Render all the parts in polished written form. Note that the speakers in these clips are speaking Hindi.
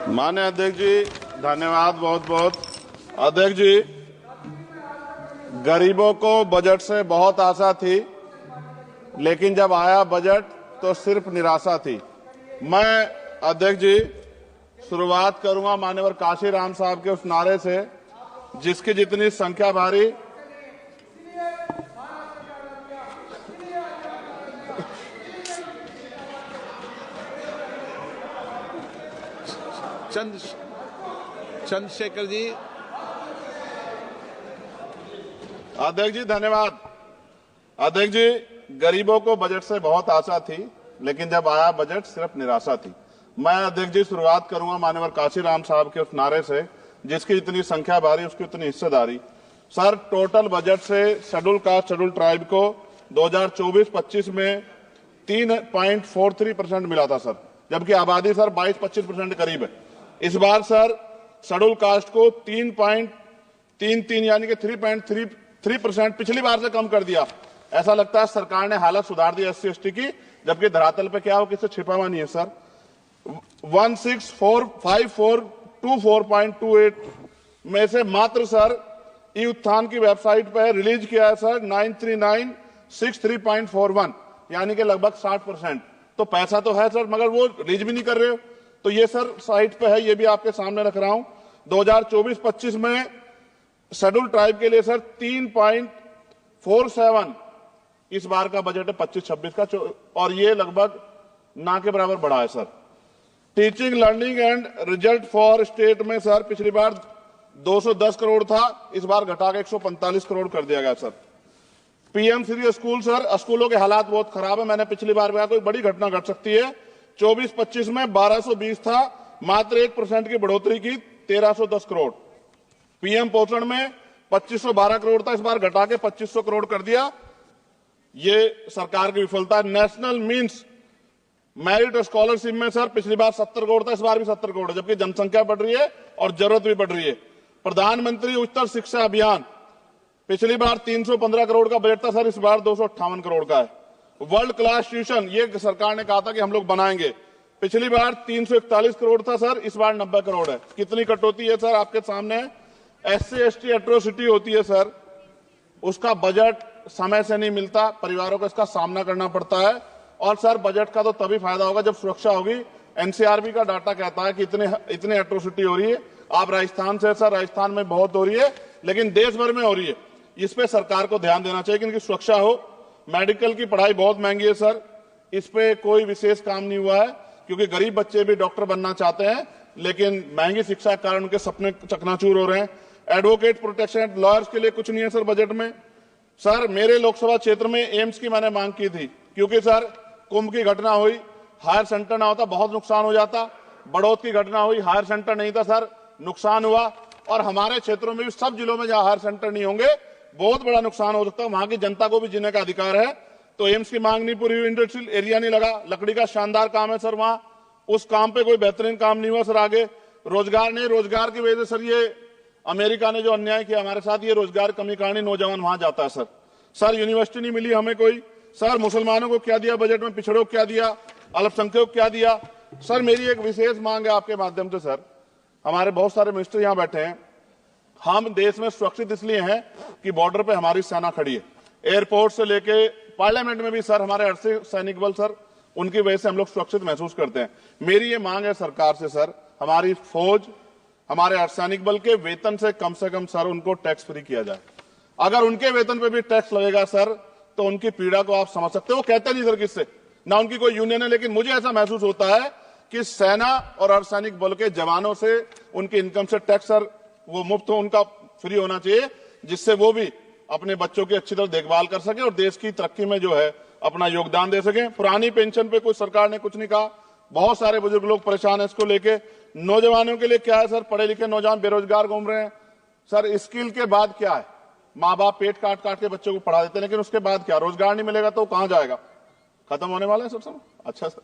माननीय अध्यक्ष जी, धन्यवाद बहुत बहुत। अध्यक्ष जी, गरीबों को बजट से बहुत आशा थी, लेकिन जब आया बजट तो सिर्फ निराशा थी। मैं अध्यक्ष जी शुरुआत करूंगा माननीय काशीराम साहब के उस नारे से, जिसकी जितनी संख्या भारी चंद्रशेखर जी। अध्यक्ष जी धन्यवाद। अध्यक्ष जी, गरीबों को बजट से बहुत आशा थी, लेकिन जब आया बजट सिर्फ निराशा थी। मैं अध्यक्ष जी शुरुआत करूंगा माननीय काशीराम साहब के उस नारे से, जिसकी जितनी संख्या भारी उसकी उतनी हिस्सेदारी। सर, टोटल बजट से शेड्यूल कास्ट शेड्यूल ट्राइब को 2024-25 में 3.43% मिला था सर, जबकि आबादी सर 22-25% करीब है। इस बार सर शेड्यूल कास्ट को 3.33 यानी कि 3.33% पिछली बार से कम कर दिया। ऐसा लगता है सरकार ने हालत सुधार दी SC ST की, जबकि धरातल पे क्या हो किसी छिपा हुआ नहीं है सर। 1645424.28 में से मात्र सर ई उत्थान की वेबसाइट पर रिलीज किया है सर 93963.41 यानी कि लगभग 60%। तो पैसा तो है सर, मगर वो रिलीज भी नहीं कर रहे हो। तो ये सर साइट पे है, ये भी आपके सामने रख रहा हूं। 2024-25 में शेड्यूल ट्राइब के लिए सर 3.47 इस बार का बजट है 25-26 का, और ये लगभग ना के बराबर बढ़ा है sir. Teaching learning and result for state में सर पिछली बार 210 करोड़ था, इस बार घटा के 145 करोड़ कर दिया गया sir. PM Shri school sir, स्कूलों के हालात बहुत खराब है। मैंने पिछली बार कहा कोई बड़ी घटना घट सकती है। 24-25 में 1220 था, मात्र 1% की बढ़ोतरी की 1310 करोड़। PM पोषण में 2512 करोड़ था, इस बार घटा के 2500 करोड़ कर दिया। ये सरकार की विफलता। नेशनल मीन्स मेरिट स्कॉलरशिप में सर पिछली बार 70 करोड़ था, इस बार भी 70 करोड़ है, जबकि जनसंख्या बढ़ रही है और जरूरत भी बढ़ रही है। प्रधानमंत्री उच्चतर शिक्षा अभियान पिछली बार 315 करोड़ का बजट था सर, इस बार 258 करोड़ का है। वर्ल्ड क्लास ट्यूशन ये सरकार ने कहा था कि हम लोग बनाएंगे, पिछली बार 341 करोड़ था सर, इस बार 90 करोड़ है। कितनी कटौती है सर आपके सामने। SC ST एट्रोसिटी होती है सर, उसका बजट समय से नहीं मिलता, परिवारों को इसका सामना करना पड़ता है। और सर बजट का तो तभी फायदा होगा जब सुरक्षा होगी। NCRB का डाटा कहता है कि इतने एट्रोसिटी हो रही है। आप राजस्थान से सर, राजस्थान में बहुत हो रही है, लेकिन देश भर में हो रही है। इस पे सरकार को ध्यान देना चाहिए कि इनकी सुरक्षा हो। मेडिकल की पढ़ाई बहुत महंगी है सर, इस पे कोई विशेष काम नहीं हुआ है, क्योंकि गरीब बच्चे भी डॉक्टर बनना चाहते हैं, लेकिन महंगी शिक्षा के कारण उनके सपने चकनाचूर हो रहे हैं। एडवोकेट प्रोटेक्शन लॉयर्स के लिए कुछ नहीं है सर बजट में। सर मेरे लोकसभा क्षेत्र में एम्स की मैंने मांग की थी, क्योंकि सर कुंभ की घटना हुई, हायर सेंटर ना होता बहुत नुकसान हो जाता। बड़ौद की घटना हुई, हायर सेंटर नहीं था सर, नुकसान हुआ। और हमारे क्षेत्रों में भी सब जिलों में जहां हायर सेंटर नहीं होंगे बहुत बड़ा नुकसान हो सकता है। वहां की जनता को भी जीने का अधिकार है। तो एम्स की मांग नहीं पूरी हुई, इंडस्ट्रियल एरिया नहीं लगा। लकड़ी का शानदार काम है सर वहां, उस काम पे कोई बेहतरीन काम नहीं हुआ सर। आगे रोजगार नहीं, रोजगार की वजह से सर ये अमेरिका ने जो अन्याय किया हमारे साथ, ये रोजगार कमी कारण नौजवान वहां जाता है सर। सर यूनिवर्सिटी नहीं मिली हमें कोई। सर मुसलमानों को क्या दिया बजट में, पिछड़ों को क्या दिया, अल्पसंख्यकों को क्या दिया। सर मेरी एक विशेष मांग है आपके माध्यम से सर, हमारे बहुत सारे मिनिस्टर यहां बैठे हैं। हम देश में सुरक्षित इसलिए हैं कि बॉर्डर पे हमारी सेना खड़ी है। एयरपोर्ट से लेके पार्लियामेंट में भी सर हमारे अर्धसैनिक सैनिक बल सर, उनकी वजह से हम लोग सुरक्षित महसूस करते हैं। मेरी ये मांग है सरकार से सर, हमारी फौज, हमारे अर्धसैनिक बल के वेतन से कम सर उनको टैक्स फ्री किया जाए। अगर उनके वेतन पे भी टैक्स लगेगा सर, तो उनकी पीड़ा को आप समझ सकते हो। वो कहते नहीं सर किससे, ना उनकी कोई यूनियन है, लेकिन मुझे ऐसा महसूस होता है कि सेना और अर्धसैनिक बल के जवानों से उनकी इनकम से टैक्स सर वो मुफ्त हो, उनका फ्री होना चाहिए, जिससे वो भी अपने बच्चों की अच्छी तरह देखभाल कर सके और देश की तरक्की में जो है अपना योगदान दे सके। पुरानी पेंशन पे कुछ सरकार ने कुछ नहीं कहा, बहुत सारे बुजुर्ग लोग परेशान है इसको लेके। नौजवानों के लिए क्या है सर, पढ़े लिखे नौजवान बेरोजगार घूम रहे हैं सर। स्किल के बाद क्या है, माँ बाप पेट काट काट के बच्चों को पढ़ा देते हैं, लेकिन उसके बाद क्या, रोजगार नहीं मिलेगा तो कहां जाएगा, खत्म होने वाला है सब समय। अच्छा सर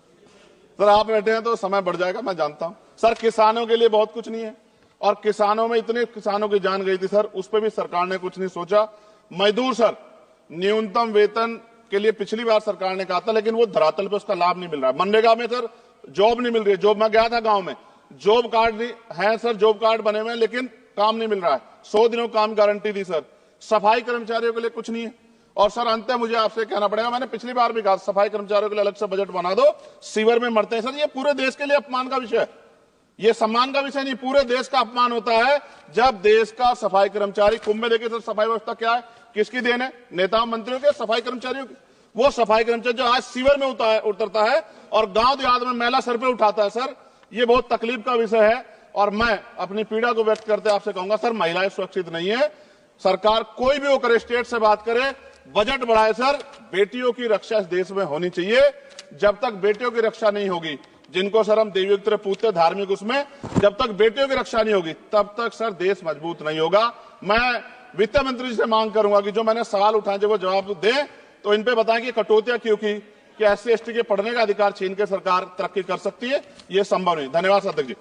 आप बैठे हैं तो समय बढ़ जाएगा, मैं जानता हूं सर। किसानों के लिए बहुत कुछ नहीं है, और किसानों में इतने किसानों की जान गई थी सर, उस पर भी सरकार ने कुछ नहीं सोचा। मजदूर सर, न्यूनतम वेतन के लिए पिछली बार सरकार ने कहा था, लेकिन वो धरातल पे उसका लाभ नहीं मिल रहा है। मनरेगा में सर जॉब नहीं मिल रही है। जॉब, मैं गया था गांव में, जॉब कार्ड है सर, जॉब कार्ड बने हुए हैं लेकिन काम नहीं मिल रहा है। 100 दिनों काम गारंटी दी सर, सफाई कर्मचारियों के लिए कुछ नहीं है। और सर अंत में मुझे आपसे कहना पड़ेगा, मैंने पिछली बार भी कहा सफाई कर्मचारियों के लिए अलग से बजट बना दो, सीवर में मरते हैं सर। ये पूरे देश के लिए अपमान का विषय है, ये सम्मान का विषय नहीं, पूरे देश का अपमान होता है जब देश का सफाई कर्मचारी, कुंभ में देखिए सर सफाई व्यवस्था क्या है, किसकी देन है, नेताओं मंत्रियों के, सफाई कर्मचारियों की। वो सफाई कर्मचारी जो आज सीवर में उतरता है और गांव देहात में मैला सर पे उठाता है सर, ये बहुत तकलीफ का विषय है। और मैं अपनी पीड़ा को व्यक्त करते आपसे कहूंगा सर, महिलाएं सुरक्षित नहीं है। सरकार कोई भी होकर स्टेट से बात करे, बजट बढ़ाए सर, बेटियों की रक्षा इस देश में होनी चाहिए। जब तक बेटियों की रक्षा नहीं होगी, जिनको सर हम देवी उत्तर पूछते धार्मिक, उसमें जब तक बेटियों की रक्षा नहीं होगी तब तक सर देश मजबूत नहीं होगा। मैं वित्त मंत्री जी से मांग करूंगा कि जो मैंने सवाल उठाए जब वो जवाब दें तो इन पे बताएं कि कटौतियां क्यों की, कि SC ST के पढ़ने का अधिकार छीन के सरकार तरक्की कर सकती है, ये संभव नहीं। धन्यवाद अध्यक्ष जी।